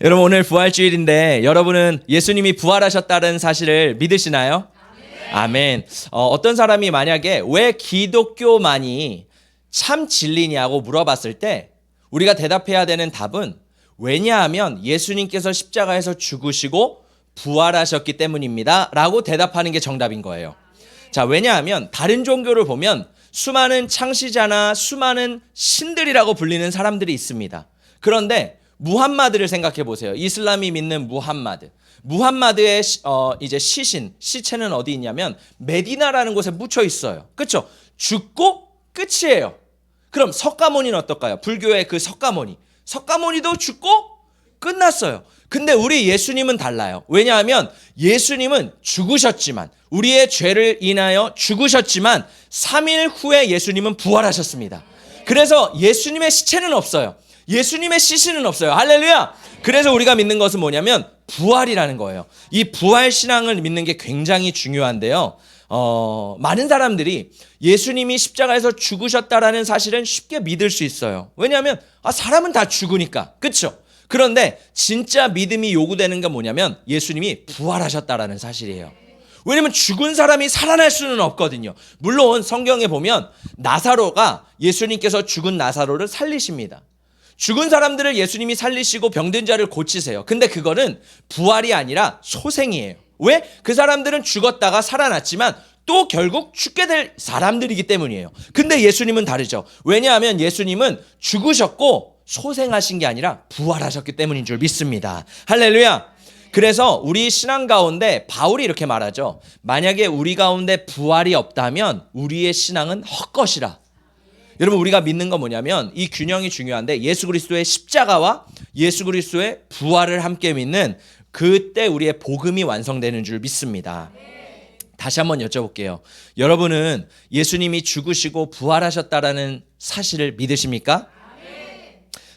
여러분 오늘 부활주일인데 여러분은 예수님이 부활하셨다는 사실을 믿으시나요? 아멘. 어떤 사람이 만약에 왜 기독교만이 참 진리냐고 물어봤을 때 우리가 대답해야 되는 답은 왜냐하면 예수님께서 십자가에서 죽으시고 부활하셨기 때문입니다 라고 대답하는 게 정답인 거예요. 자, 왜냐하면 다른 종교를 보면 수많은 창시자나 수많은 신들이라고 불리는 사람들이 있습니다. 그런데 무함마드를 생각해 보세요. 이슬람이 믿는 무함마드의 이제 시체는 어디 있냐면 메디나라는 곳에 묻혀 있어요. 그렇죠? 죽고 끝이에요. 그럼 석가모니는 어떨까요? 불교의 그 석가모니도 죽고 끝났어요. 근데 우리 예수님은 달라요. 왜냐하면 예수님은 죽으셨지만 우리의 죄를 인하여 죽으셨지만 3일 후에 예수님은 부활하셨습니다. 그래서 예수님의 시체는 없어요. 예수님의 시신은 없어요. 할렐루야. 그래서 우리가 믿는 것은 뭐냐면 부활이라는 거예요. 이 부활 신앙을 믿는 게 굉장히 중요한데요. 많은 사람들이 예수님이 십자가에서 죽으셨다라는 사실은 쉽게 믿을 수 있어요. 왜냐하면 사람은 다 죽으니까. 그렇죠? 그런데 진짜 믿음이 요구되는 게 뭐냐면 예수님이 부활하셨다라는 사실이에요. 왜냐면 죽은 사람이 살아날 수는 없거든요. 물론 성경에 보면 나사로가 예수님께서 죽은 나사로를 살리십니다. 죽은 사람들을 예수님이 살리시고 병든 자를 고치세요. 근데 그거는 부활이 아니라 소생이에요. 왜? 그 사람들은 죽었다가 살아났지만 또 결국 죽게 될 사람들이기 때문이에요. 근데 예수님은 다르죠. 왜냐하면 예수님은 죽으셨고 소생하신 게 아니라 부활하셨기 때문인 줄 믿습니다. 할렐루야. 그래서 우리 신앙 가운데 바울이 이렇게 말하죠. 만약에 우리 가운데 부활이 없다면 우리의 신앙은 헛것이라. 여러분 우리가 믿는 건 뭐냐면 이 균형이 중요한데 예수 그리스도의 십자가와 예수 그리스도의 부활을 함께 믿는 그때 우리의 복음이 완성되는 줄 믿습니다. 다시 한번 여쭤볼게요. 여러분은 예수님이 죽으시고 부활하셨다라는 사실을 믿으십니까?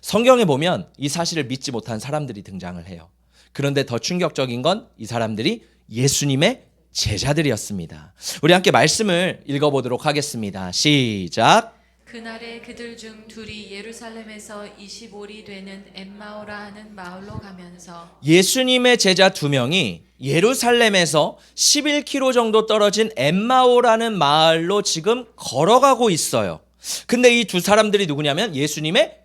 성경에 보면 이 사실을 믿지 못한 사람들이 등장을 해요. 그런데 더 충격적인 건 이 사람들이 예수님의 제자들이었습니다. 우리 함께 말씀을 읽어보도록 하겠습니다. 시작. 그날에 그들 중 둘이 예루살렘에서 25리 되는 엠마오라 하는 마을로 가면서 예수님의 제자 두 명이 예루살렘에서 11km 정도 떨어진 엠마오라는 마을로 지금 걸어가고 있어요. 근데 이 두 사람들이 누구냐면 예수님의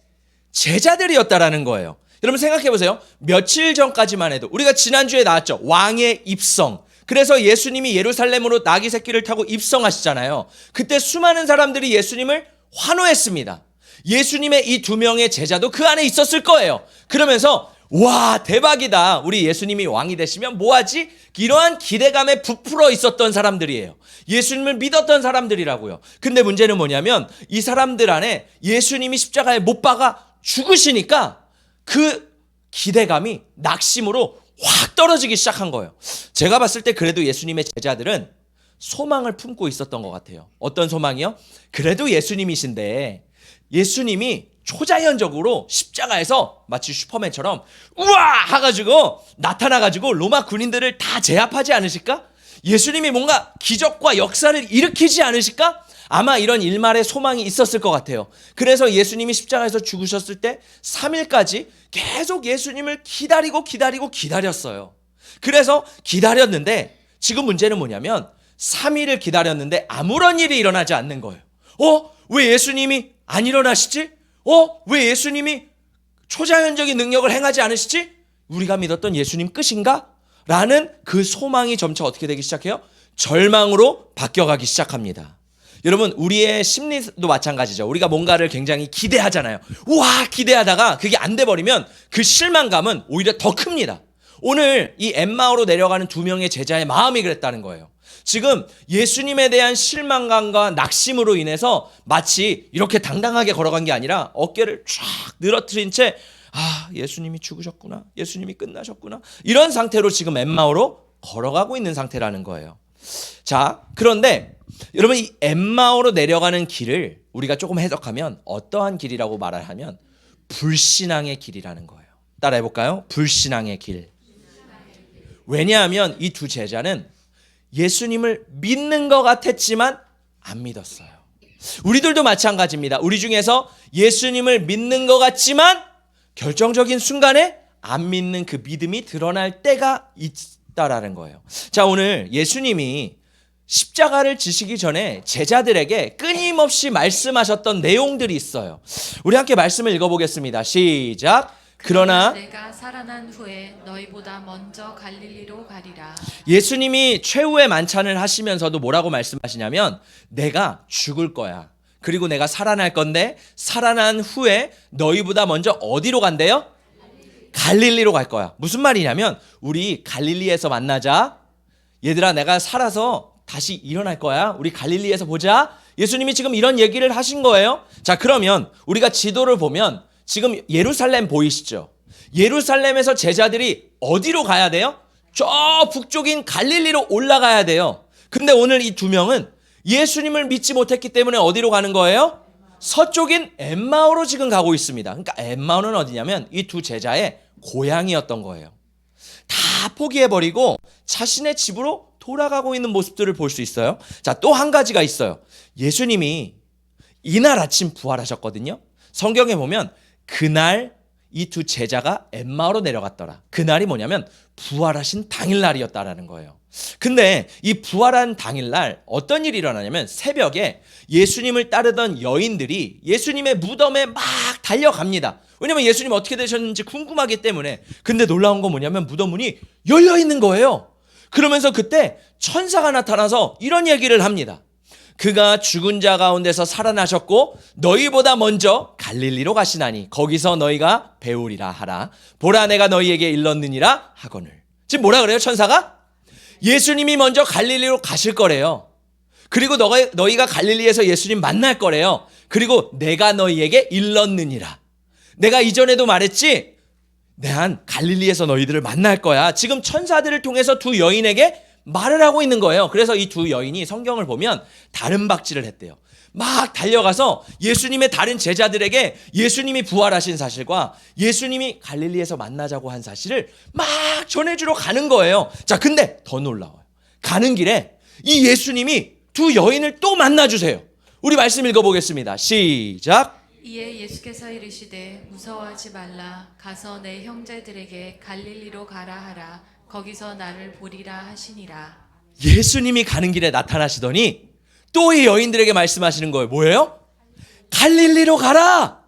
제자들이었다라는 거예요. 여러분 생각해 보세요. 며칠 전까지만 해도 우리가 지난주에 나왔죠. 왕의 입성. 그래서 예수님이 예루살렘으로 나귀 새끼를 타고 입성하시잖아요. 그때 수많은 사람들이 예수님을 환호했습니다. 예수님의 이 두 명의 제자도 그 안에 있었을 거예요. 그러면서 와 대박이다. 우리 예수님이 왕이 되시면 뭐하지? 이러한 기대감에 부풀어 있었던 사람들이에요. 예수님을 믿었던 사람들이라고요. 근데 문제는 뭐냐면 이 사람들 안에 예수님이 십자가에 못 박아 죽으시니까 그 기대감이 낙심으로 확 떨어지기 시작한 거예요. 제가 봤을 때 그래도 예수님의 제자들은 소망을 품고 있었던 것 같아요. 어떤 소망이요? 그래도 예수님이신데 예수님이 초자연적으로 십자가에서 마치 슈퍼맨처럼 우와 하가지고 나타나가지고 로마 군인들을 다 제압하지 않으실까? 예수님이 뭔가 기적과 역사를 일으키지 않으실까? 아마 이런 일말의 소망이 있었을 것 같아요. 그래서 예수님이 십자가에서 죽으셨을 때 3일까지 계속 예수님을 기다렸어요. 그래서 기다렸는데 지금 문제는 뭐냐면 3일을 기다렸는데 아무런 일이 일어나지 않는 거예요. 왜 예수님이 안 일어나시지? 왜 예수님이 초자연적인 능력을 행하지 않으시지? 우리가 믿었던 예수님 끝인가? 라는 그 소망이 점차 어떻게 되기 시작해요? 절망으로 바뀌어가기 시작합니다. 여러분 우리의 심리도 마찬가지죠. 우리가 뭔가를 굉장히 기대하잖아요. 우와 기대하다가 그게 안 돼버리면 그 실망감은 오히려 더 큽니다. 오늘 이 엠마오로 내려가는 두 명의 제자의 마음이 그랬다는 거예요. 지금 예수님에 대한 실망감과 낙심으로 인해서 마치 이렇게 당당하게 걸어간 게 아니라 어깨를 쫙 늘어뜨린 채 예수님이 죽으셨구나. 예수님이 끝나셨구나. 이런 상태로 지금 엠마오로 걸어가고 있는 상태라는 거예요. 자, 그런데 여러분 이 엠마오로 내려가는 길을 우리가 조금 해석하면 어떠한 길이라고 말을 하면 불신앙의 길이라는 거예요. 따라해볼까요? 불신앙의 길. 왜냐하면 이 두 제자는 예수님을 믿는 것 같았지만 안 믿었어요. 우리들도 마찬가지입니다. 우리 중에서 예수님을 믿는 것 같지만 결정적인 순간에 안 믿는 그 믿음이 드러날 때가 있다라는 거예요. 자, 오늘 예수님이 십자가를 지시기 전에 제자들에게 끊임없이 말씀하셨던 내용들이 있어요. 우리 함께 말씀을 읽어보겠습니다. 시작. 그러나 내가 살아난 후에 너희보다 먼저 갈릴리로 가리라. 예수님이 최후의 만찬을 하시면서도 뭐라고 말씀하시냐면 내가 죽을 거야. 그리고 내가 살아날 건데 살아난 후에 너희보다 먼저 어디로 간대요? 갈릴리로 갈 거야. 무슨 말이냐면 우리 갈릴리에서 만나자. 얘들아, 내가 살아서 다시 일어날 거야. 우리 갈릴리에서 보자. 예수님이 지금 이런 얘기를 하신 거예요. 자, 그러면 우리가 지도를 보면 지금 예루살렘 보이시죠? 예루살렘에서 제자들이 어디로 가야 돼요? 저 북쪽인 갈릴리로 올라가야 돼요. 근데 오늘 이 두 명은 예수님을 믿지 못했기 때문에 어디로 가는 거예요? 서쪽인 엠마오로 지금 가고 있습니다. 그러니까 엠마오는 어디냐면 이 두 제자의 고향이었던 거예요. 다 포기해버리고 자신의 집으로 돌아가고 있는 모습들을 볼 수 있어요. 자, 또 한 가지가 있어요. 예수님이 이날 아침 부활하셨거든요. 성경에 보면 그날 이 두 제자가 엠마오로 내려갔더라. 그날이 뭐냐면 부활하신 당일날이었다라는 거예요. 근데 이 부활한 당일날 어떤 일이 일어나냐면 새벽에 예수님을 따르던 여인들이 예수님의 무덤에 막 달려갑니다. 왜냐면 예수님 어떻게 되셨는지 궁금하기 때문에. 근데 놀라운 건 뭐냐면 무덤 문이 열려 있는 거예요. 그러면서 그때 천사가 나타나서 이런 얘기를 합니다. 그가 죽은 자 가운데서 살아나셨고 너희보다 먼저 갈릴리로 가시나니 거기서 너희가 배우리라 하라. 보라, 내가 너희에게 일렀느니라 하거늘. 지금 뭐라 그래요, 천사가? 예수님이 먼저 갈릴리로 가실 거래요. 그리고 너희가 갈릴리에서 예수님 만날 거래요. 그리고 내가 너희에게 일렀느니라. 내가 이전에도 말했지, 내한 갈릴리에서 너희들을 만날 거야. 지금 천사들을 통해서 두 여인에게 말을 하고 있는 거예요. 그래서 이 두 여인이 성경을 보면 다른 박질을 했대요. 막 달려가서 예수님의 다른 제자들에게 예수님이 부활하신 사실과 예수님이 갈릴리에서 만나자고 한 사실을 막 전해주러 가는 거예요. 자, 근데 더 놀라워요. 가는 길에 이 예수님이 두 여인을 또 만나주세요. 우리 말씀 읽어보겠습니다. 시작. 이에 예수께서 이르시되 무서워하지 말라. 가서 내 형제들에게 갈릴리로 가라 하라. 거기서 나를 보리라 하시니라. 예수님이 가는 길에 나타나시더니 또 이 여인들에게 말씀하시는 거예요. 뭐예요? 갈릴리로 가라.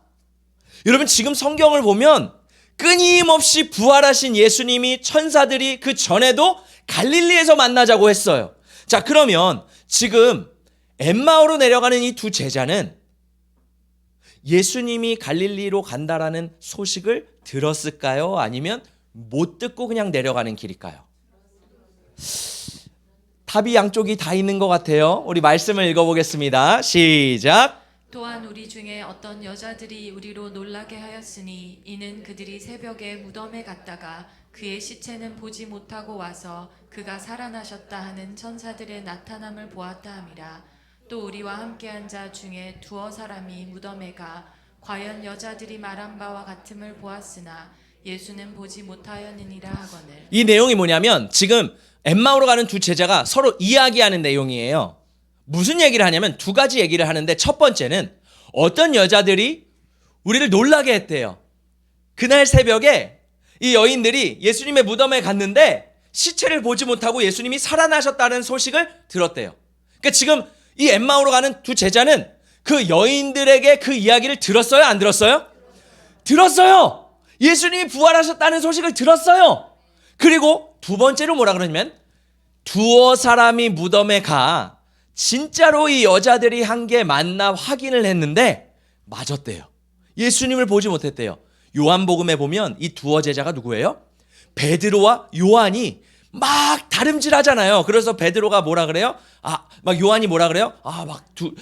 여러분, 지금 성경을 보면 끊임없이 부활하신 예수님이 천사들이 그 전에도 갈릴리에서 만나자고 했어요. 자, 그러면 지금 엠마오로 내려가는 이 두 제자는 예수님이 갈릴리로 간다라는 소식을 들었을까요? 아니면 못 듣고 그냥 내려가는 길일까요? 답이 양쪽이 다 있는 것 같아요. 우리 말씀을 읽어보겠습니다. 시작. 또한 우리 중에 어떤 여자들이 우리로 놀라게 하였으니 이는 그들이 새벽에 무덤에 갔다가 그의 시체는 보지 못하고 와서 그가 살아나셨다 하는 천사들의 나타남을 보았다 함이라. 또 우리와 함께한 자 중에 두어 사람이 무덤에 가 과연 여자들이 말한 바와 같음을 보았으나 예수는 보지 못하였느니라 하거늘. 이 내용이 뭐냐면 지금 엠마오로 가는 두 제자가 서로 이야기하는 내용이에요. 무슨 얘기를 하냐면 두 가지 얘기를 하는데 첫 번째는 어떤 여자들이 우리를 놀라게 했대요. 그날 새벽에 이 여인들이 예수님의 무덤에 갔는데 시체를 보지 못하고 예수님이 살아나셨다는 소식을 들었대요. 그러니까 지금 이 엠마오로 가는 두 제자는 그 여인들에게 그 이야기를 들었어요? 안 들었어요? 들었어요. 예수님이 부활하셨다는 소식을 들었어요. 그리고 두 번째로 뭐라 그러냐면 두어 사람이 무덤에 가 진짜로 이 여자들이 한 게 맞나 확인을 했는데 맞았대요. 예수님을 보지 못했대요. 요한복음에 보면 이 두어 제자가 누구예요? 베드로와 요한이 막 다름질하잖아요. 그래서 베드로가 뭐라 그래요? 막 요한이 뭐라 그래요?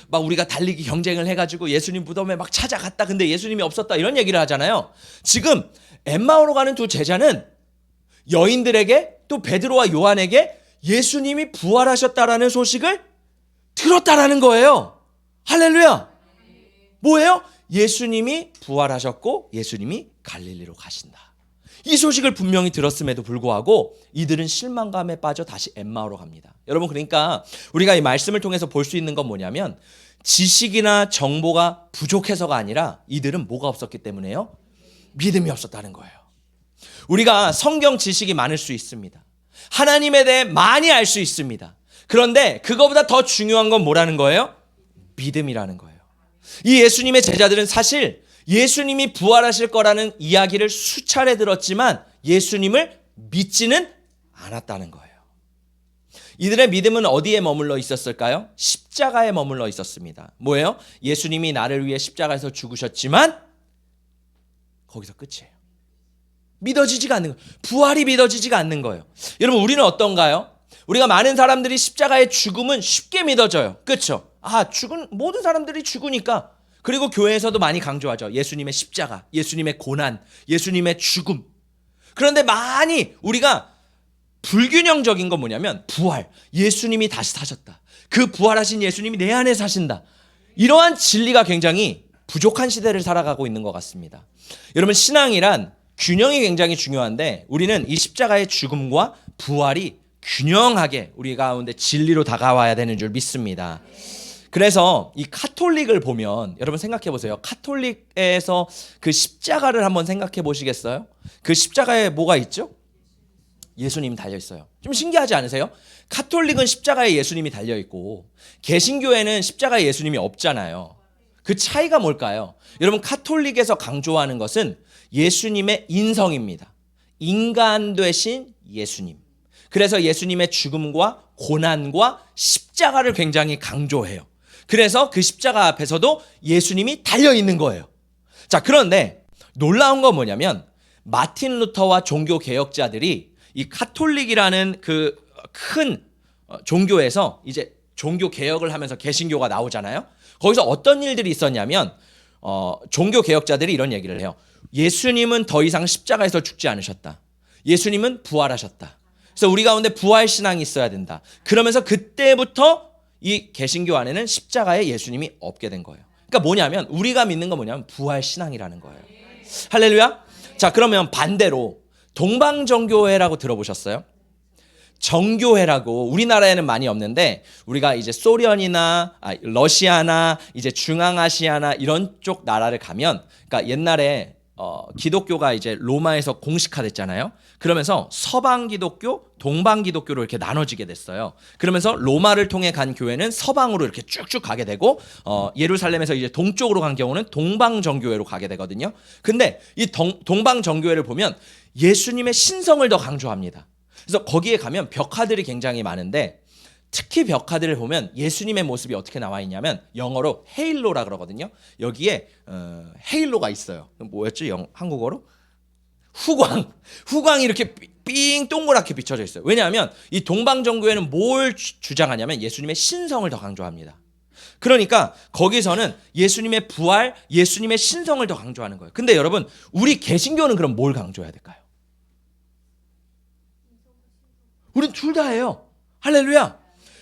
막 우리가 달리기 경쟁을 해가지고 예수님 무덤에 막 찾아갔다. 근데 예수님이 없었다. 이런 얘기를 하잖아요. 지금 엠마오로 가는 두 제자는 여인들에게 또 베드로와 요한에게 예수님이 부활하셨다라는 소식을 들었다라는 거예요. 할렐루야. 뭐예요? 예수님이 부활하셨고 예수님이 갈릴리로 가신다. 이 소식을 분명히 들었음에도 불구하고 이들은 실망감에 빠져 다시 엠마오로 갑니다. 여러분, 그러니까 우리가 이 말씀을 통해서 볼 수 있는 건 뭐냐면 지식이나 정보가 부족해서가 아니라 이들은 뭐가 없었기 때문에요? 믿음이 없었다는 거예요. 우리가 성경 지식이 많을 수 있습니다. 하나님에 대해 많이 알 수 있습니다. 그런데 그거보다 더 중요한 건 뭐라는 거예요? 믿음이라는 거예요. 이 예수님의 제자들은 사실 예수님이 부활하실 거라는 이야기를 수차례 들었지만 예수님을 믿지는 않았다는 거예요. 이들의 믿음은 어디에 머물러 있었을까요? 십자가에 머물러 있었습니다. 뭐예요? 예수님이 나를 위해 십자가에서 죽으셨지만 거기서 끝이에요. 믿어지지가 않는 거예요. 부활이 믿어지지가 않는 거예요. 여러분, 우리는 어떤가요? 우리가 많은 사람들이 십자가의 죽음은 쉽게 믿어져요. 그렇죠? 모든 사람들이 죽으니까. 그리고 교회에서도 많이 강조하죠. 예수님의 십자가, 예수님의 고난, 예수님의 죽음. 그런데 많이 우리가 불균형적인 건 뭐냐면 부활, 예수님이 다시 사셨다. 그 부활하신 예수님이 내 안에 사신다. 이러한 진리가 굉장히 부족한 시대를 살아가고 있는 것 같습니다. 여러분, 신앙이란 균형이 굉장히 중요한데 우리는 이 십자가의 죽음과 부활이 균형하게 우리 가운데 진리로 다가와야 되는 줄 믿습니다. 그래서 이 카톨릭을 보면 여러분 생각해 보세요. 카톨릭에서 그 십자가를 한번 생각해 보시겠어요? 그 십자가에 뭐가 있죠? 예수님이 달려 있어요. 좀 신기하지 않으세요? 카톨릭은 십자가에 예수님이 달려 있고 개신교에는 십자가에 예수님이 없잖아요. 그 차이가 뭘까요? 여러분, 카톨릭에서 강조하는 것은 예수님의 인성입니다. 인간 되신 예수님. 그래서 예수님의 죽음과 고난과 십자가를 굉장히 강조해요. 그래서 그 십자가 앞에서도 예수님이 달려 있는 거예요. 자, 그런데 놀라운 건 뭐냐면 마틴 루터와 종교 개혁자들이 이 카톨릭이라는 그 큰 종교에서 이제 종교 개혁을 하면서 개신교가 나오잖아요. 거기서 어떤 일들이 있었냐면 종교 개혁자들이 이런 얘기를 해요. 예수님은 더 이상 십자가에서 죽지 않으셨다. 예수님은 부활하셨다. 그래서 우리 가운데 부활 신앙이 있어야 된다. 그러면서 그때부터 이 개신교 안에는 십자가에 예수님이 없게 된 거예요. 그러니까 뭐냐면 우리가 믿는 건 뭐냐면 부활 신앙이라는 거예요. 할렐루야. 자, 그러면 반대로 동방정교회라고 들어보셨어요? 정교회라고 우리나라에는 많이 없는데 우리가 이제 소련이나 러시아나 이제 중앙아시아나 이런 쪽 나라를 가면, 그러니까 옛날에 기독교가 이제 로마에서 공식화됐잖아요. 그러면서 서방 기독교, 동방 기독교로 이렇게 나눠지게 됐어요. 그러면서 로마를 통해 간 교회는 서방으로 이렇게 쭉쭉 가게 되고 예루살렘에서 이제 동쪽으로 간 경우는 동방 정교회로 가게 되거든요. 근데 이 동방 정교회를 보면 예수님의 신성을 더 강조합니다. 그래서 거기에 가면 벽화들이 굉장히 많은데 특히 벽화들을 보면 예수님의 모습이 어떻게 나와 있냐면 영어로 헤일로라 그러거든요. 여기에 헤일로가 있어요. 뭐였죠? 한국어로? 후광이 이렇게 삥 동그랗게 비춰져 있어요. 왜냐하면 이 동방정교회는 뭘 주장하냐면 예수님의 신성을 더 강조합니다. 그러니까 거기서는 예수님의 부활, 예수님의 신성을 더 강조하는 거예요. 근데 여러분, 우리 개신교는 그럼 뭘 강조해야 될까요? 우린 둘 다 해요. 할렐루야.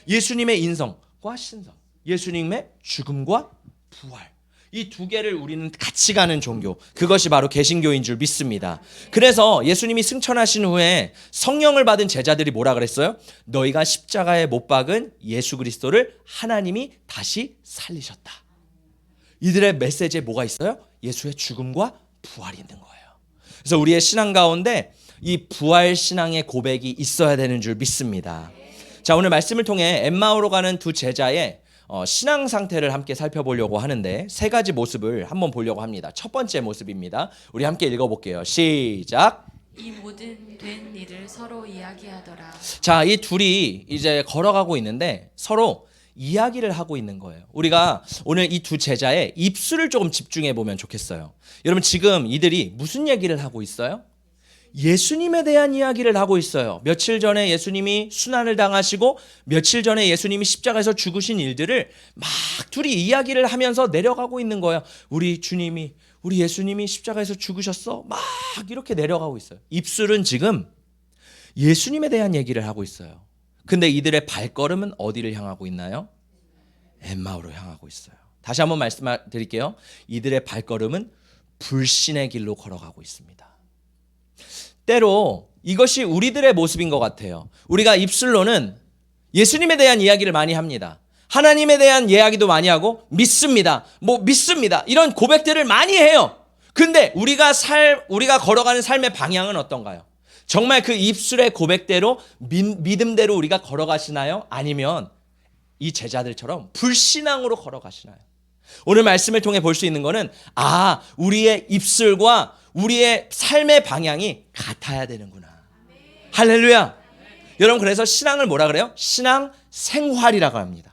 예수님의 인성과 신성, 예수님의 죽음과 부활, 이 두 개를 우리는 같이 가는 종교, 그것이 바로 개신교인 줄 믿습니다. 그래서 예수님이 승천하신 후에 성령을 받은 제자들이 뭐라 그랬어요? 너희가 십자가에 못 박은 예수 그리스도를 하나님이 다시 살리셨다. 이들의 메시지에 뭐가 있어요? 예수의 죽음과 부활이 있는 거예요. 그래서 우리의 신앙 가운데 이 부활 신앙의 고백이 있어야 되는 줄 믿습니다. 자, 오늘 말씀을 통해 엠마오로 가는 두 제자의 신앙 상태를 함께 살펴보려고 하는데 세 가지 모습을 한번 보려고 합니다. 첫 번째 모습입니다. 우리 함께 읽어볼게요. 시작. 이 모든 된 일을 서로 이야기하더라. 자, 이 둘이 이제 걸어가고 있는데 서로 이야기를 하고 있는 거예요. 우리가 오늘 이 두 제자의 입술을 조금 집중해 보면 좋겠어요. 여러분, 지금 이들이 무슨 얘기를 하고 있어요? 예수님에 대한 이야기를 하고 있어요. 며칠 전에 예수님이 순환을 당하시고 며칠 전에 예수님이 십자가에서 죽으신 일들을 막 둘이 이야기를 하면서 내려가고 있는 거예요. 우리 예수님이 십자가에서 죽으셨어? 막 이렇게 내려가고 있어요. 입술은 지금 예수님에 대한 얘기를 하고 있어요. 근데 이들의 발걸음은 어디를 향하고 있나요? 엠마오로 향하고 있어요. 다시 한번 말씀드릴게요. 이들의 발걸음은 불신의 길로 걸어가고 있습니다. 때로 이것이 우리들의 모습인 것 같아요. 우리가 입술로는 예수님에 대한 이야기를 많이 합니다. 하나님에 대한 이야기도 많이 하고 믿습니다. 믿습니다. 이런 고백들을 많이 해요. 근데 우리가 걸어가는 삶의 방향은 어떤가요? 정말 그 입술의 고백대로 믿음대로 우리가 걸어가시나요? 아니면 이 제자들처럼 불신앙으로 걸어가시나요? 오늘 말씀을 통해 볼 수 있는 거는 우리의 입술과 우리의 삶의 방향이 같아야 되는구나. 할렐루야. 여러분, 그래서 신앙을 뭐라 그래요? 신앙 생활이라고 합니다.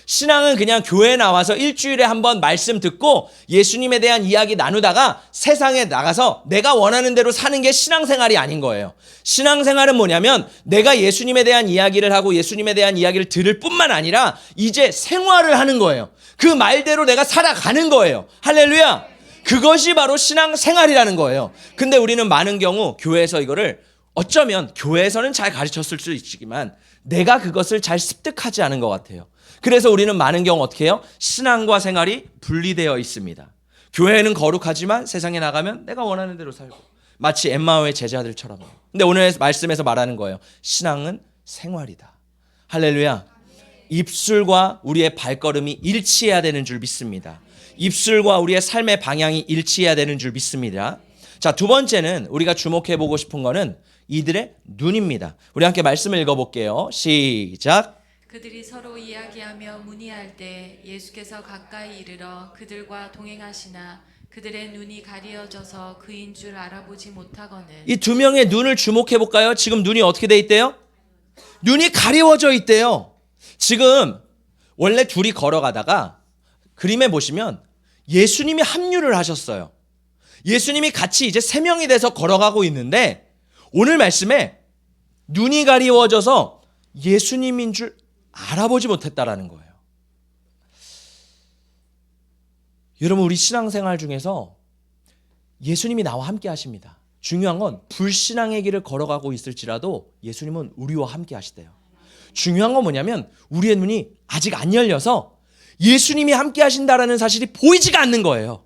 신앙은 그냥 교회에 나와서 일주일에 한번 말씀 듣고 예수님에 대한 이야기 나누다가 세상에 나가서 내가 원하는 대로 사는 게 신앙생활이 아닌 거예요. 신앙생활은 뭐냐면 내가 예수님에 대한 이야기를 하고 예수님에 대한 이야기를 들을 뿐만 아니라 이제 생활을 하는 거예요. 그 말대로 내가 살아가는 거예요. 할렐루야. 그것이 바로 신앙생활이라는 거예요. 근데 우리는 많은 경우 교회에서 이거를 어쩌면 교회에서는 잘 가르쳤을 수 있지만 내가 그것을 잘 습득하지 않은 것 같아요. 그래서 우리는 많은 경우 어떻게 해요? 신앙과 생활이 분리되어 있습니다. 교회는 거룩하지만 세상에 나가면 내가 원하는 대로 살고, 마치 엠마오의 제자들처럼요. 근데 오늘 말씀에서 말하는 거예요. 신앙은 생활이다. 할렐루야. 입술과 우리의 발걸음이 일치해야 되는 줄 믿습니다. 입술과 우리의 삶의 방향이 일치해야 되는 줄 믿습니다. 자, 두 번째는 우리가 주목해 보고 싶은 거는 이들의 눈입니다. 우리 함께 말씀을 읽어볼게요. 시작. 그들이 서로 이야기하며 문의할 때 예수께서 가까이 이르러 그들과 동행하시나 그들의 눈이 가리어져서 그인 줄 알아보지 못하거늘. 이 두 명의 눈을 주목해 볼까요? 지금 눈이 어떻게 돼 있대요? 눈이 가리워져 있대요. 지금 원래 둘이 걸어가다가 그림에 보시면 예수님이 합류를 하셨어요. 예수님이 같이 이제 세 명이 돼서 걸어가고 있는데 오늘 말씀에 눈이 가리워져서 예수님인 줄 알아보지 못했다라는 거예요. 여러분, 우리 신앙생활 중에서 예수님이 나와 함께 하십니다. 중요한 건 불신앙의 길을 걸어가고 있을지라도 예수님은 우리와 함께 하시대요. 중요한 건 뭐냐면 우리의 눈이 아직 안 열려서 예수님이 함께 하신다라는 사실이 보이지가 않는 거예요.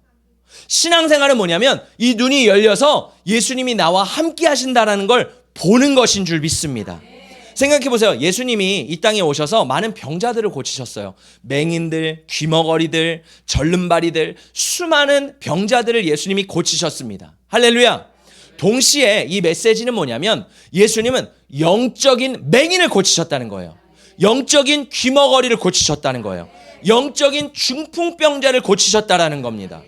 신앙생활은 뭐냐면 이 눈이 열려서 예수님이 나와 함께 하신다라는 걸 보는 것인 줄 믿습니다. 생각해 보세요. 예수님이 이 땅에 오셔서 많은 병자들을 고치셨어요. 맹인들, 귀머거리들, 절름발이들, 수많은 병자들을 예수님이 고치셨습니다. 할렐루야. 동시에 이 메시지는 뭐냐면 예수님은 영적인 맹인을 고치셨다는 거예요. 영적인 귀머거리를 고치셨다는 거예요. 영적인 중풍병자를 고치셨다라는 겁니다.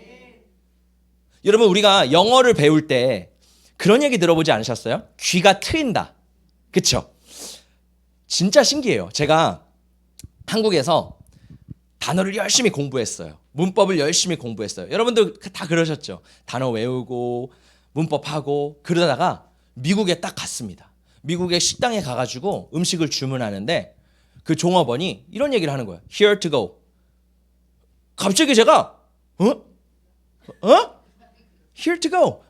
여러분, 우리가 영어를 배울 때 그런 얘기 들어보지 않으셨어요? 귀가 트인다. 그쵸? 진짜 신기해요. 제가 한국에서 단어를 열심히 공부했어요. 문법을 열심히 공부했어요. 여러분도 다 그러셨죠? 단어 외우고 문법하고 그러다가 미국에 딱 갔습니다. 미국의 식당에 가가지고 음식을 주문하는데 그 종업원이 이런 얘기를 하는 거예요. Here to go. 갑자기 제가 Here to go.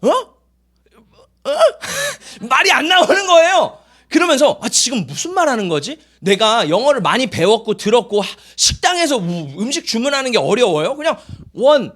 말이 안 나오는 거예요. 그러면서 지금 무슨 말 하는 거지? 내가 영어를 많이 배웠고 들었고 식당에서 음식 주문하는 게 어려워요? 그냥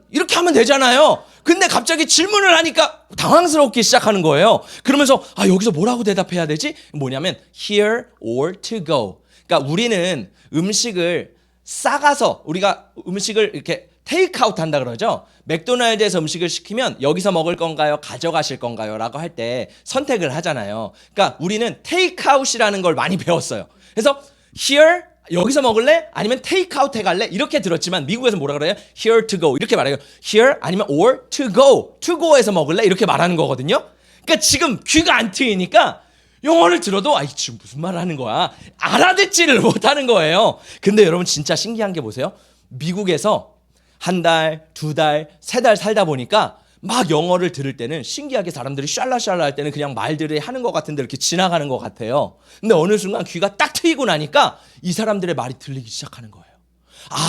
이렇게 하면 되잖아요. 근데 갑자기 질문을 하니까 당황스럽게 시작하는 거예요. 그러면서 여기서 뭐라고 대답해야 되지? 뭐냐면 here or to go. 그러니까 우리는 음식을 싸가서 우리가 음식을 이렇게 테이크아웃 한다 그러죠. 맥도날드에서 음식을 시키면 여기서 먹을 건가요? 가져가실 건가요? 라고 할 때 선택을 하잖아요. 그러니까 우리는 테이크아웃이라는 걸 많이 배웠어요. 그래서 here, 여기서 먹을래? 아니면 테이크아웃 해갈래? 이렇게 들었지만 미국에서 뭐라 그래요? here to go 이렇게 말해요. here 아니면 or to go. to go에서 먹을래? 이렇게 말하는 거거든요. 그러니까 지금 귀가 안 트이니까 영어를 들어도 지금 무슨 말 하는 거야? 알아듣지를 못하는 거예요. 근데 여러분 진짜 신기한 게 보세요. 미국에서 한 달, 두 달, 세 달 살다 보니까 막 영어를 들을 때는 신기하게 사람들이 샬라샬라 할 때는 그냥 말들이 하는 것 같은데 이렇게 지나가는 것 같아요. 근데 어느 순간 귀가 딱 트이고 나니까 이 사람들의 말이 들리기 시작하는 거예요.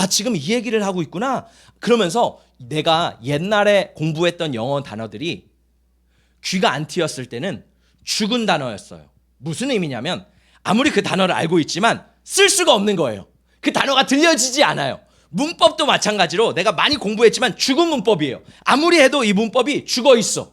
지금 이 얘기를 하고 있구나. 그러면서 내가 옛날에 공부했던 영어 단어들이 귀가 안 트였을 때는 죽은 단어였어요. 무슨 의미냐면 아무리 그 단어를 알고 있지만 쓸 수가 없는 거예요. 그 단어가 들려지지 않아요. 문법도 마찬가지로 내가 많이 공부했지만 죽은 문법이에요. 아무리 해도 이 문법이 죽어 있어.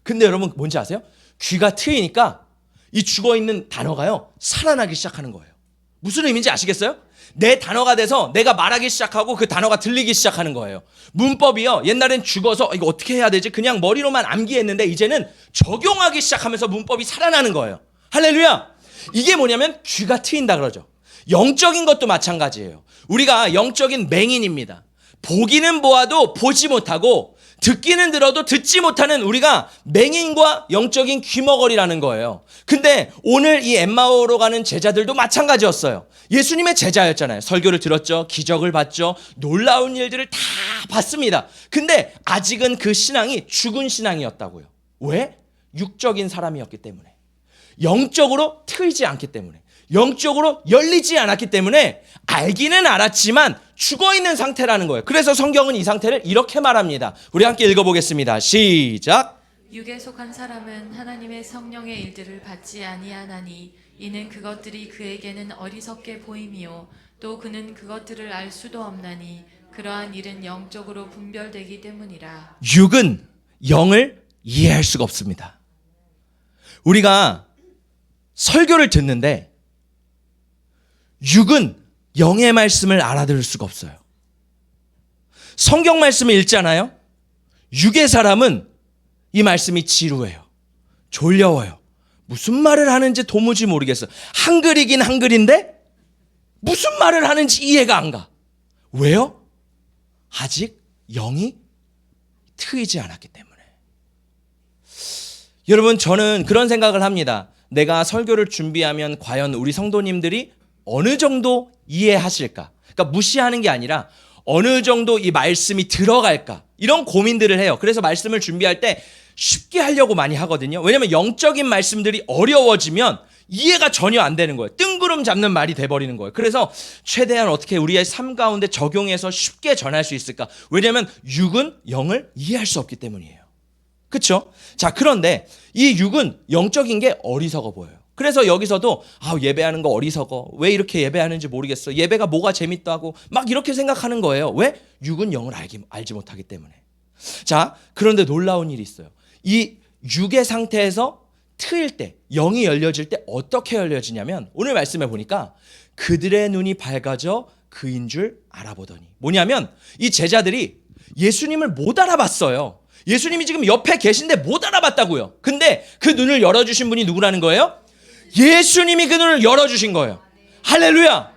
근데 여러분 뭔지 아세요? 귀가 트이니까 이 죽어 있는 단어가요 살아나기 시작하는 거예요. 무슨 의미인지 아시겠어요? 내 단어가 돼서 내가 말하기 시작하고 그 단어가 들리기 시작하는 거예요. 문법이요. 옛날엔 죽어서 이거 어떻게 해야 되지? 그냥 머리로만 암기했는데 이제는 적용하기 시작하면서 문법이 살아나는 거예요. 할렐루야. 이게 뭐냐면 귀가 트인다 그러죠. 영적인 것도 마찬가지예요. 우리가 영적인 맹인입니다. 보기는 보아도 보지 못하고 듣기는 들어도 듣지 못하는 우리가 맹인과 영적인 귀머거리라는 거예요. 근데 오늘 이 엠마오로 가는 제자들도 마찬가지였어요. 예수님의 제자였잖아요. 설교를 들었죠. 기적을 봤죠. 놀라운 일들을 다 봤습니다. 근데 아직은 그 신앙이 죽은 신앙이었다고요. 왜? 육적인 사람이었기 때문에. 영적으로 트이지 않기 때문에. 영적으로 열리지 않았기 때문에 알기는 알았지만 죽어있는 상태라는 거예요. 그래서 성경은 이 상태를 이렇게 말합니다. 우리 함께 읽어보겠습니다. 시작. 육에 속한 사람은 하나님의 성령의 일들을 받지 아니하나니 이는 그것들이 그에게는 어리석게 보임이요 또 그는 그것들을 알 수도 없나니 그러한 일은 영적으로 분별되기 때문이라. 육은 영을 이해할 수가 없습니다. 우리가 설교를 듣는데 육은 영의 말씀을 알아들을 수가 없어요. 성경 말씀을 읽잖아요. 육의 사람은 이 말씀이 지루해요. 졸려워요. 무슨 말을 하는지 도무지 모르겠어. 한글이긴 한글인데 무슨 말을 하는지 이해가 안 가. 왜요? 아직 영이 트이지 않았기 때문에. 여러분, 저는 그런 생각을 합니다. 내가 설교를 준비하면 과연 우리 성도님들이 어느 정도 이해하실까? 그러니까 무시하는 게 아니라 어느 정도 이 말씀이 들어갈까? 이런 고민들을 해요. 그래서 말씀을 준비할 때 쉽게 하려고 많이 하거든요. 왜냐하면 영적인 말씀들이 어려워지면 이해가 전혀 안 되는 거예요. 뜬구름 잡는 말이 돼버리는 거예요. 그래서 최대한 어떻게 우리의 삶 가운데 적용해서 쉽게 전할 수 있을까? 왜냐하면 육은 영을 이해할 수 없기 때문이에요. 그렇죠? 자, 그런데 이 육은 영적인 게 어리석어 보여요. 그래서 여기서도 예배하는 거 어리석어. 왜 이렇게 예배하는지 모르겠어. 예배가 뭐가 재밌다고 막 이렇게 생각하는 거예요. 왜? 육은 영을 알지 못하기 때문에. 자, 그런데 놀라운 일이 있어요. 이 육의 상태에서 트일 때, 영이 열려질 때 어떻게 열려지냐면 오늘 말씀해 보니까 그들의 눈이 밝아져 그인 줄 알아보더니. 뭐냐면 이 제자들이 예수님을 못 알아봤어요. 예수님이 지금 옆에 계신데 못 알아봤다고요. 근데 그 눈을 열어주신 분이 누구라는 거예요? 예수님이 그 눈을 열어주신 거예요. 할렐루야.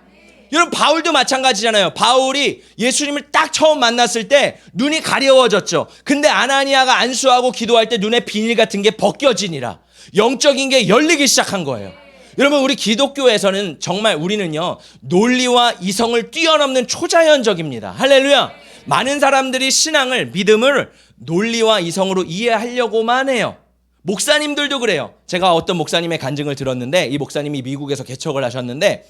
여러분, 바울도 마찬가지잖아요. 바울이 예수님을 딱 처음 만났을 때 눈이 가려워졌죠. 근데 아나니아가 안수하고 기도할 때 눈에 비닐 같은 게 벗겨지니라. 영적인 게 열리기 시작한 거예요. 여러분, 우리 기독교에서는 정말 우리는요, 논리와 이성을 뛰어넘는 초자연적입니다. 할렐루야. 많은 사람들이 신앙을, 믿음을 논리와 이성으로 이해하려고만 해요. 목사님들도 그래요. 제가 어떤 목사님의 간증을 들었는데 이 목사님이 미국에서 개척을 하셨는데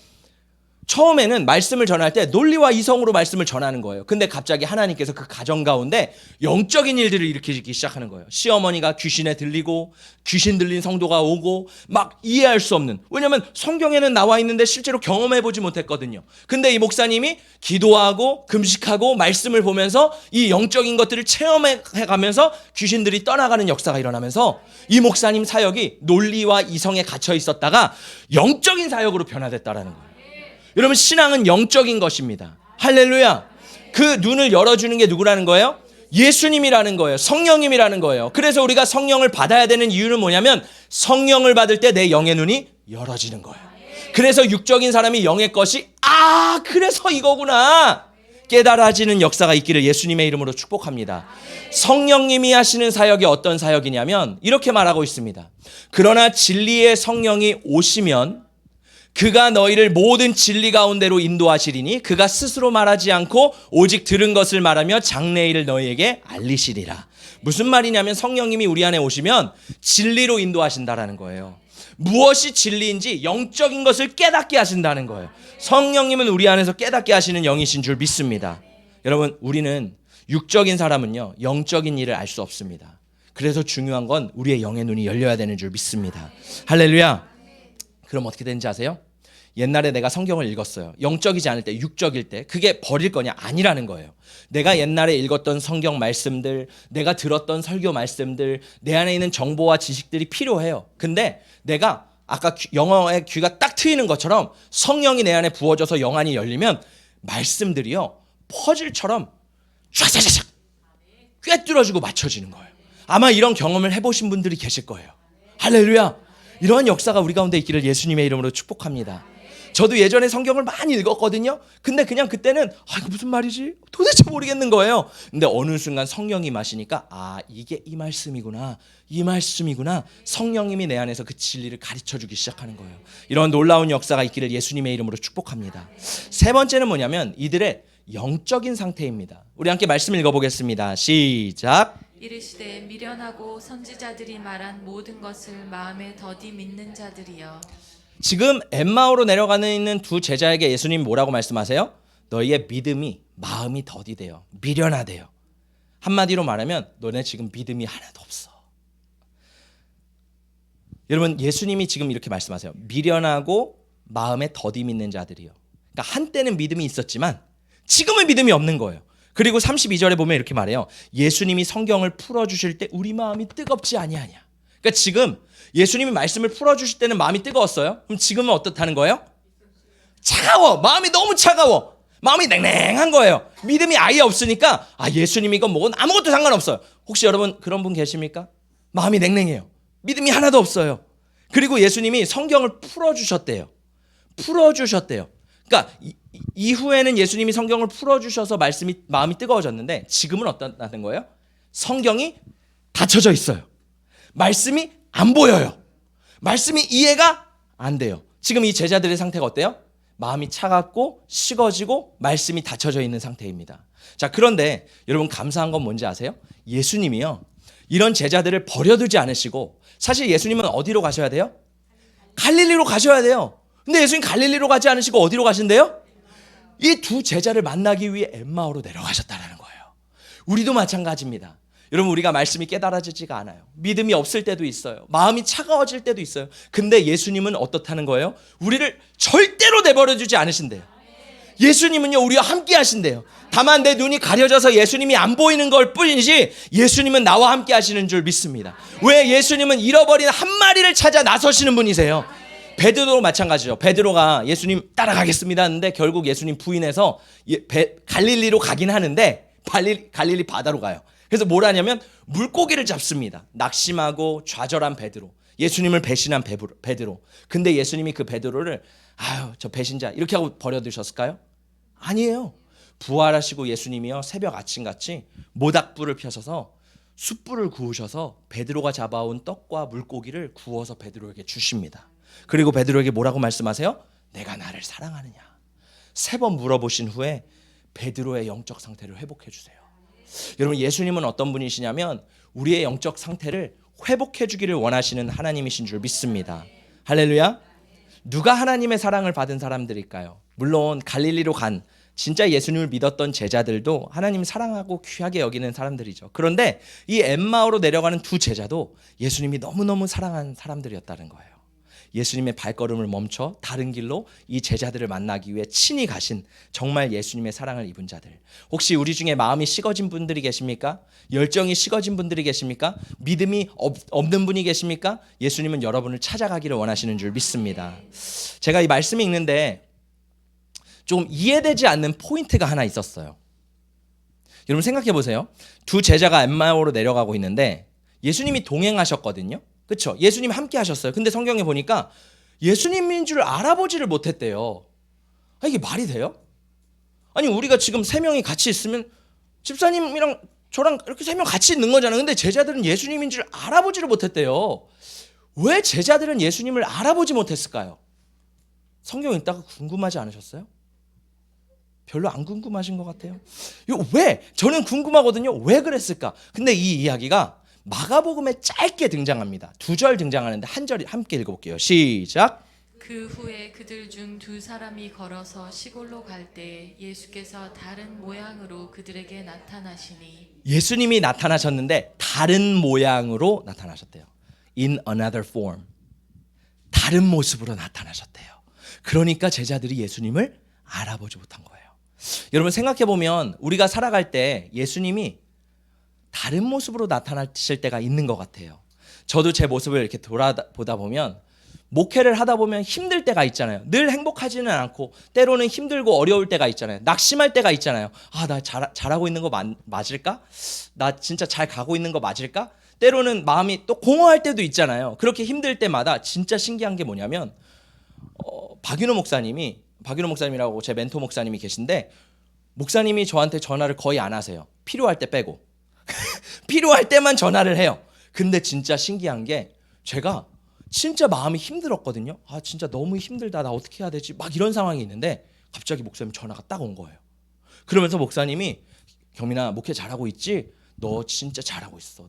처음에는 말씀을 전할 때 논리와 이성으로 말씀을 전하는 거예요. 근데 갑자기 하나님께서 그 가정 가운데 영적인 일들을 일으키기 시작하는 거예요. 시어머니가 귀신에 들리고 귀신 들린 성도가 오고 막 이해할 수 없는. 왜냐하면 성경에는 나와 있는데 실제로 경험해보지 못했거든요. 근데 이 목사님이 기도하고 금식하고 말씀을 보면서 이 영적인 것들을 체험해가면서 귀신들이 떠나가는 역사가 일어나면서 이 목사님 사역이 논리와 이성에 갇혀 있었다가 영적인 사역으로 변화됐다라는 거예요. 여러분, 신앙은 영적인 것입니다. 할렐루야. 그 눈을 열어주는 게 누구라는 거예요? 예수님이라는 거예요. 성령님이라는 거예요. 그래서 우리가 성령을 받아야 되는 이유는 뭐냐면 성령을 받을 때 내 영의 눈이 열어지는 거예요. 그래서 육적인 사람이 영의 것이 그래서 이거구나 깨달아지는 역사가 있기를 예수님의 이름으로 축복합니다. 성령님이 하시는 사역이 어떤 사역이냐면 이렇게 말하고 있습니다. 그러나 진리의 성령이 오시면 그가 너희를 모든 진리 가운데로 인도하시리니 그가 스스로 말하지 않고 오직 들은 것을 말하며 장래일을 너희에게 알리시리라. 무슨 말이냐면 성령님이 우리 안에 오시면 진리로 인도하신다라는 거예요. 무엇이 진리인지 영적인 것을 깨닫게 하신다는 거예요. 성령님은 우리 안에서 깨닫게 하시는 영이신 줄 믿습니다. 여러분, 우리는 육적인 사람은요, 영적인 일을 알 수 없습니다. 그래서 중요한 건 우리의 영의 눈이 열려야 되는 줄 믿습니다. 할렐루야. 그럼 어떻게 되는지 아세요? 옛날에 내가 성경을 읽었어요. 영적이지 않을 때, 육적일 때. 그게 버릴 거냐? 아니라는 거예요. 내가 옛날에 읽었던 성경 말씀들, 내가 들었던 설교 말씀들, 내 안에 있는 정보와 지식들이 필요해요. 근데 내가 아까 영어의 귀가 딱 트이는 것처럼 성령이 내 안에 부어져서 영안이 열리면 말씀들이요 퍼즐처럼 쫙쫙쫙 꿰뚫어지고 맞춰지는 거예요. 아마 이런 경험을 해보신 분들이 계실 거예요. 할렐루야. 이러한 역사가 우리 가운데 있기를 예수님의 이름으로 축복합니다. 저도 예전에 성경을 많이 읽었거든요. 근데 그냥 그때는 이거 무슨 말이지? 도대체 모르겠는 거예요. 근데 어느 순간 성령이 마시니까 이게 이 말씀이구나. 이 말씀이구나. 성령님이 내 안에서 그 진리를 가르쳐주기 시작하는 거예요. 이런 놀라운 역사가 있기를 예수님의 이름으로 축복합니다. 세 번째는 뭐냐면 이들의 영적인 상태입니다. 우리 함께 말씀 읽어보겠습니다. 시작. 이르시되 미련하고 선지자들이 말한 모든 것을 마음에 더디 믿는 자들이여. 지금 엠마오로 내려가는 있는 두 제자에게 예수님 뭐라고 말씀하세요? 너희의 믿음이 마음이 더디대요. 미련하대요. 한마디로 말하면 너네 지금 믿음이 하나도 없어. 여러분 예수님이 지금 이렇게 말씀하세요. 미련하고 마음에 더디 믿는 자들이요. 그러니까 한때는 믿음이 있었지만 지금은 믿음이 없는 거예요. 그리고 32절에 보면 이렇게 말해요. 예수님이 성경을 풀어주실 때 우리 마음이 뜨겁지 아니하냐. 그러니까 지금 예수님이 말씀을 풀어주실 때는 마음이 뜨거웠어요. 그럼 지금은 어떻다는 거예요? 차가워. 마음이 너무 차가워. 마음이 냉랭한 거예요. 믿음이 아예 없으니까 예수님이 이건 뭐건 아무것도 상관없어요. 혹시 여러분 그런 분 계십니까? 마음이 냉랭해요. 믿음이 하나도 없어요. 그리고 예수님이 성경을 풀어주셨대요. 그러니까 이후에는 예수님이 성경을 풀어주셔서 마음이 뜨거워졌는데 지금은 어떻다는 거예요? 성경이 닫혀져 있어요. 말씀이 안 보여요. 말씀이 이해가 안 돼요. 지금 이 제자들의 상태가 어때요? 마음이 차갑고 식어지고 말씀이 닫혀져 있는 상태입니다. 자, 그런데 여러분 감사한 건 뭔지 아세요? 예수님이요. 이런 제자들을 버려두지 않으시고 사실 예수님은 어디로 가셔야 돼요? 갈릴리로 가셔야 돼요. 근데 예수님 갈릴리로 가지 않으시고 어디로 가신대요? 이 두 제자를 만나기 위해 엠마오로 내려가셨다는 거예요. 우리도 마찬가지입니다. 여러분 우리가 말씀이 깨달아지지가 않아요. 믿음이 없을 때도 있어요. 마음이 차가워질 때도 있어요. 근데 예수님은 어떻다는 거예요? 우리를 절대로 내버려두지 않으신대요. 예수님은요 우리와 함께 하신대요. 다만 내 눈이 가려져서 예수님이 안 보이는 걸 뿐이지 예수님은 나와 함께 하시는 줄 믿습니다. 왜? 예수님은 잃어버린 한 마리를 찾아 나서시는 분이세요. 베드로도 마찬가지죠. 베드로가 예수님 따라가겠습니다 하는데 결국 예수님 부인해서 갈릴리로 가긴 하는데 갈릴리 바다로 가요. 그래서 뭘 하냐면 물고기를 잡습니다. 낙심하고 좌절한 베드로. 예수님을 배신한 베드로. 근데 예수님이 그 베드로를 저 배신자 이렇게 하고 버려두셨을까요? 아니에요. 부활하시고 예수님이요 새벽 아침같이 모닥불을 펴셔서 숯불을 구우셔서 베드로가 잡아온 떡과 물고기를 구워서 베드로에게 주십니다. 그리고 베드로에게 뭐라고 말씀하세요? 내가 나를 사랑하느냐. 3번 물어보신 후에 베드로의 영적 상태를 회복해 주세요. 여러분 예수님은 어떤 분이시냐면 우리의 영적 상태를 회복해 주기를 원하시는 하나님이신 줄 믿습니다. 할렐루야. 누가 하나님의 사랑을 받은 사람들일까요? 물론 갈릴리로 간 진짜 예수님을 믿었던 제자들도 하나님 사랑하고 귀하게 여기는 사람들이죠. 그런데 이 엠마오로 내려가는 두 제자도 예수님이 너무너무 사랑한 사람들이었다는 거예요. 예수님의 발걸음을 멈춰 다른 길로 이 제자들을 만나기 위해 친히 가신 정말 예수님의 사랑을 입은 자들. 혹시 우리 중에 마음이 식어진 분들이 계십니까? 열정이 식어진 분들이 계십니까? 믿음이 없는 분이 계십니까? 예수님은 여러분을 찾아가기를 원하시는 줄 믿습니다. 제가 이 말씀을 읽는데 좀 이해되지 않는 포인트가 하나 있었어요. 여러분 생각해 보세요. 두 제자가 엠마오로 내려가고 있는데 예수님이 동행하셨거든요. 그렇죠? 예수님 함께 하셨어요. 근데 성경에 보니까 예수님인 줄 알아보지를 못했대요. 이게 말이 돼요? 아니 우리가 지금 3명이 같이 있으면 집사님이랑 저랑 이렇게 3명 같이 있는 거잖아요. 근데 제자들은 예수님인 줄 알아보지를 못했대요. 왜 제자들은 예수님을 알아보지 못했을까요? 성경 읽다가 궁금하지 않으셨어요? 별로 안 궁금하신 것 같아요. 이거 왜? 저는 궁금하거든요. 왜 그랬을까? 근데 이 이야기가 마가복음에 짧게 등장합니다. 2절 등장하는데 한 절 함께 읽어볼게요. 시작. 그 후에 그들 중 2사람이 걸어서 시골로 갈 때 예수께서 다른 모양으로 그들에게 나타나시니. 예수님이 나타나셨는데 다른 모양으로 나타나셨대요. In another form. 다른 모습으로 나타나셨대요. 그러니까 제자들이 예수님을 알아보지 못한 거예요. 여러분 생각해보면 우리가 살아갈 때 예수님이 다른 모습으로 나타나실 때가 있는 것 같아요. 저도 제 모습을 이렇게 돌아보다 보면 목회를 하다 보면 힘들 때가 있잖아요. 늘 행복하지는 않고 때로는 힘들고 어려울 때가 있잖아요. 낙심할 때가 있잖아요. 나 잘하고 있는 거 맞을까? 나 진짜 잘 가고 있는 거 맞을까? 때로는 마음이 또 공허할 때도 있잖아요. 그렇게 힘들 때마다 진짜 신기한 게 뭐냐면 박윤호 목사님이라고 제 멘토 목사님이 계신데, 목사님이 저한테 전화를 거의 안 하세요. 필요할 때 빼고 필요할 때만 전화를 해요. 근데 진짜 신기한 게, 제가 진짜 마음이 힘들었거든요. 진짜 너무 힘들다, 나 어떻게 해야 되지, 막 이런 상황이 있는데 갑자기 목사님 전화가 딱 온 거예요. 그러면서 목사님이, 경민아 목회 잘하고 있지? 너 진짜 잘하고 있어.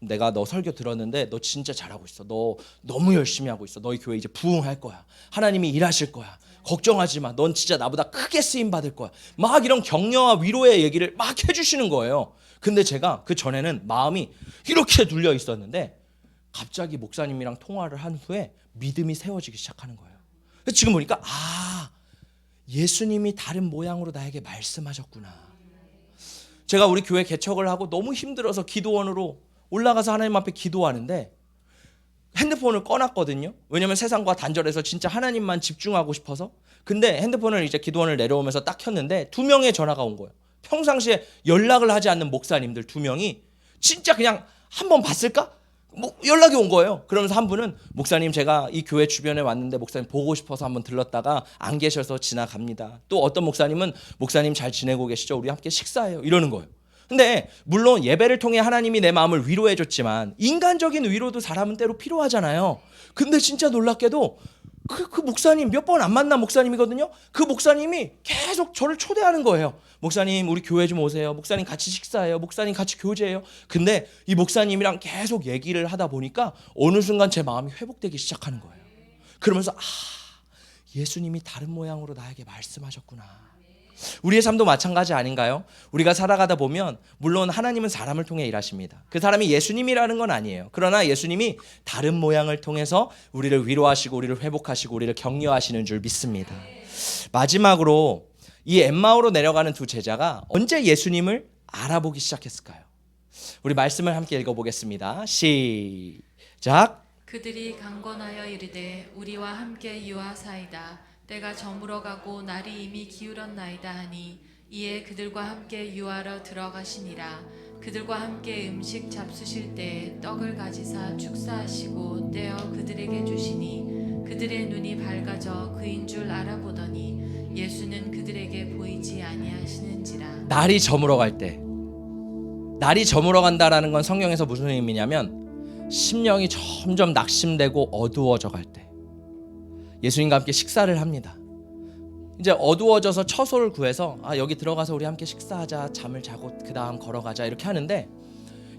내가 너 설교 들었는데 너 진짜 잘하고 있어. 너 너무 열심히 하고 있어. 너희 교회 이제 부흥할 거야. 하나님이 일하실 거야. 걱정하지 마. 넌 진짜 나보다 크게 쓰임 받을 거야. 막 이런 격려와 위로의 얘기를 막 해주시는 거예요. 근데 제가 그 전에는 마음이 이렇게 눌려 있었는데 갑자기 목사님이랑 통화를 한 후에 믿음이 세워지기 시작하는 거예요. 지금 보니까 예수님이 다른 모양으로 나에게 말씀하셨구나. 제가 우리 교회 개척을 하고 너무 힘들어서 기도원으로 올라가서 하나님 앞에 기도하는데 핸드폰을 꺼놨거든요. 왜냐면 세상과 단절해서 진짜 하나님만 집중하고 싶어서. 근데 핸드폰을 이제 기도원을 내려오면서 딱 켰는데 2명의 전화가 온 거예요. 평상시에 연락을 하지 않는 목사님들 2명이 진짜 그냥 한번 봤을까? 연락이 온 거예요. 그러면서 한 분은, 목사님 제가 이 교회 주변에 왔는데 목사님 보고 싶어서 한번 들렀다가 안 계셔서 지나갑니다. 또 어떤 목사님은, 목사님 잘 지내고 계시죠? 우리 함께 식사해요. 이러는 거예요. 근데 물론 예배를 통해 하나님이 내 마음을 위로해 줬지만 인간적인 위로도 사람은 때로 필요하잖아요. 근데 진짜 놀랍게도 그 목사님, 몇 번 안 만난 목사님이거든요. 그 목사님이 계속 저를 초대하는 거예요. 목사님 우리 교회 좀 오세요. 목사님 같이 식사해요. 목사님 같이 교제해요. 근데 이 목사님이랑 계속 얘기를 하다 보니까 어느 순간 제 마음이 회복되기 시작하는 거예요. 그러면서 예수님이 다른 모양으로 나에게 말씀하셨구나. 우리의 삶도 마찬가지 아닌가요? 우리가 살아가다 보면 물론 하나님은 사람을 통해 일하십니다. 그 사람이 예수님이라는 건 아니에요. 그러나 예수님이 다른 모양을 통해서 우리를 위로하시고 우리를 회복하시고 우리를 격려하시는 줄 믿습니다. 마지막으로 이 엠마오로 내려가는 두 제자가 언제 예수님을 알아보기 시작했을까요? 우리 말씀을 함께 읽어보겠습니다. 시작. 그들이 강권하여 이르되 우리와 함께 유하사이다. 때가 저물어 가고 날이 이미 기울었나이다 하니 이에 그들과 함께 유하러 들어가시니라. 그들과 함께 음식 잡수실 때 떡을 가지사 축사하시고 떼어 그들에게 주시니 그들의 눈이 밝아져 그인 줄 알아보더니 예수는 그들에게 보이지 아니하시는지라. 날이 저물어 갈 때, 날이 저물어 간다라는 건 성경에서 무슨 의미냐면 심령이 점점 낙심되고 어두워져 갈 때 예수님과 함께 식사를 합니다. 이제 어두워져서 처소를 구해서 여기 들어가서 우리 함께 식사하자, 잠을 자고 그 다음 걸어가자 이렇게 하는데,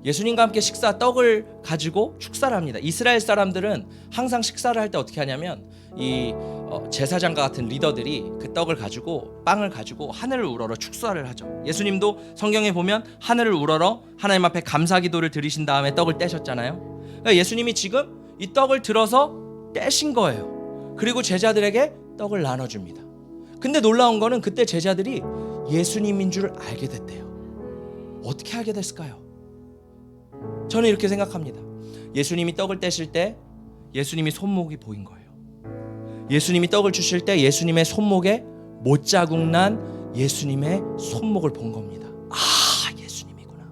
예수님과 함께 떡을 가지고 축사를 합니다. 이스라엘 사람들은 항상 식사를 할 때 어떻게 하냐면 이 제사장과 같은 리더들이 그 떡을 가지고 빵을 가지고 하늘을 우러러 축사를 하죠. 예수님도 성경에 보면 하늘을 우러러 하나님 앞에 감사 기도를 드리신 다음에 떡을 떼셨잖아요. 그러니까 예수님이 지금 이 떡을 들어서 떼신 거예요. 그리고 제자들에게 떡을 나눠줍니다. 근데 놀라운 거는 그때 제자들이 예수님인 줄 알게 됐대요. 어떻게 알게 됐을까요? 저는 이렇게 생각합니다. 예수님이 떡을 떼실 때 예수님이 손목이 보인 거예요. 예수님이 떡을 주실 때 예수님의 손목에 못자국 난 예수님의 손목을 본 겁니다. 예수님이구나.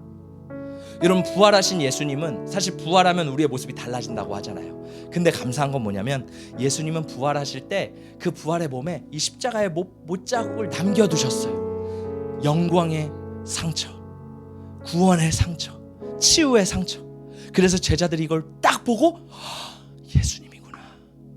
여러분, 부활하신 예수님은, 사실 부활하면 우리의 모습이 달라진다고 하잖아요. 근데 감사한 건 뭐냐면 예수님은 부활하실 때 그 부활의 몸에 이 십자가의 못자국을 남겨두셨어요. 영광의 상처, 구원의 상처, 치유의 상처. 그래서 제자들이 이걸 딱 보고 예수님이구나,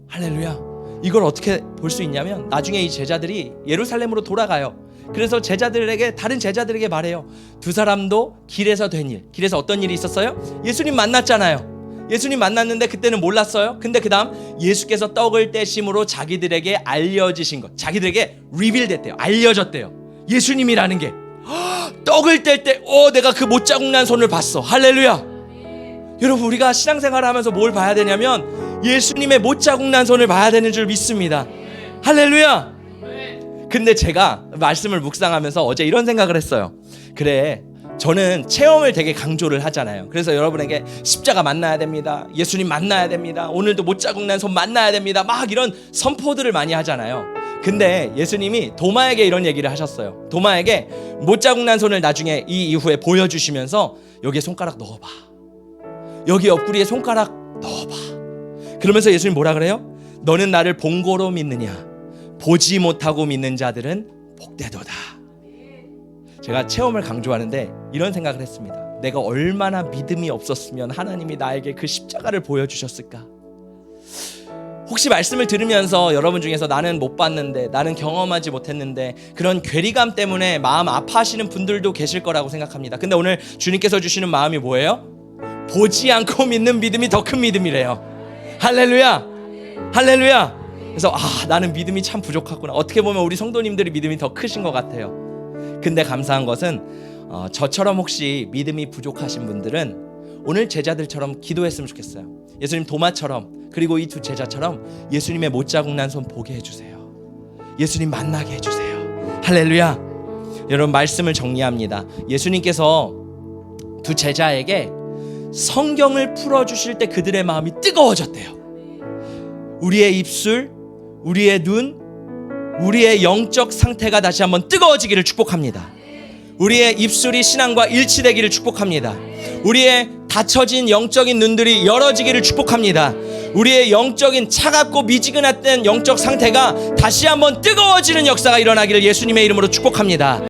할렐루야. 이걸 어떻게 볼 수 있냐면 나중에 이 제자들이 예루살렘으로 돌아가요. 그래서 다른 제자들에게 말해요. 두 사람도 길에서 된 일, 길에서 어떤 일이 있었어요? 예수님 만났잖아요. 예수님 만났는데 그때는 몰랐어요. 근데 그 다음 예수께서 떡을 떼심으로 자기들에게 알려지신 것, 자기들에게 리빌 됐대요. 알려졌대요. 예수님이라는 게. 떡을 뗄 때 내가 그 못자국 난 손을 봤어. 할렐루야. 여러분, 우리가 신앙생활을 하면서 뭘 봐야 되냐면 예수님의 못자국 난 손을 봐야 되는 줄 믿습니다. 할렐루야. 근데 제가 말씀을 묵상하면서 어제 이런 생각을 했어요. 그래, 저는 체험을 되게 강조를 하잖아요. 그래서 여러분에게 십자가 만나야 됩니다. 예수님 만나야 됩니다. 오늘도 못 자국 난 손 만나야 됩니다. 막 이런 선포들을 많이 하잖아요. 근데 예수님이 도마에게 이런 얘기를 하셨어요. 도마에게 못 자국 난 손을 나중에 이 이후에 보여주시면서 여기에 손가락 넣어봐. 여기 옆구리에 손가락 넣어봐. 그러면서 예수님 뭐라 그래요? 너는 나를 본 거로 믿느냐? 보지 못하고 믿는 자들은 복되도다. 제가 체험을 강조하는데 이런 생각을 했습니다. 내가 얼마나 믿음이 없었으면 하나님이 나에게 그 십자가를 보여주셨을까? 혹시 말씀을 들으면서 여러분 중에서 나는 못 봤는데, 나는 경험하지 못했는데 그런 괴리감 때문에 마음 아파하시는 분들도 계실 거라고 생각합니다. 근데 오늘 주님께서 주시는 마음이 뭐예요? 보지 않고 믿는 믿음이 더 큰 믿음이래요. 할렐루야, 할렐루야. 그래서 나는 믿음이 참 부족하구나. 어떻게 보면 우리 성도님들이 믿음이 더 크신 것 같아요. 근데 감사한 것은 저처럼 혹시 믿음이 부족하신 분들은 오늘 제자들처럼 기도했으면 좋겠어요. 예수님 도마처럼, 그리고 이 두 제자처럼 예수님의 못 자국 난 손 보게 해주세요. 예수님 만나게 해주세요. 할렐루야. 여러분, 말씀을 정리합니다. 예수님께서 두 제자에게 성경을 풀어주실 때 그들의 마음이 뜨거워졌대요. 우리의 입술, 우리의 눈, 우리의 영적 상태가 다시 한번 뜨거워지기를 축복합니다. 우리의 입술이 신앙과 일치되기를 축복합니다. 우리의 닫혀진 영적인 눈들이 열어지기를 축복합니다. 우리의 영적인 차갑고 미지근했던 영적 상태가 다시 한번 뜨거워지는 역사가 일어나기를 예수님의 이름으로 축복합니다.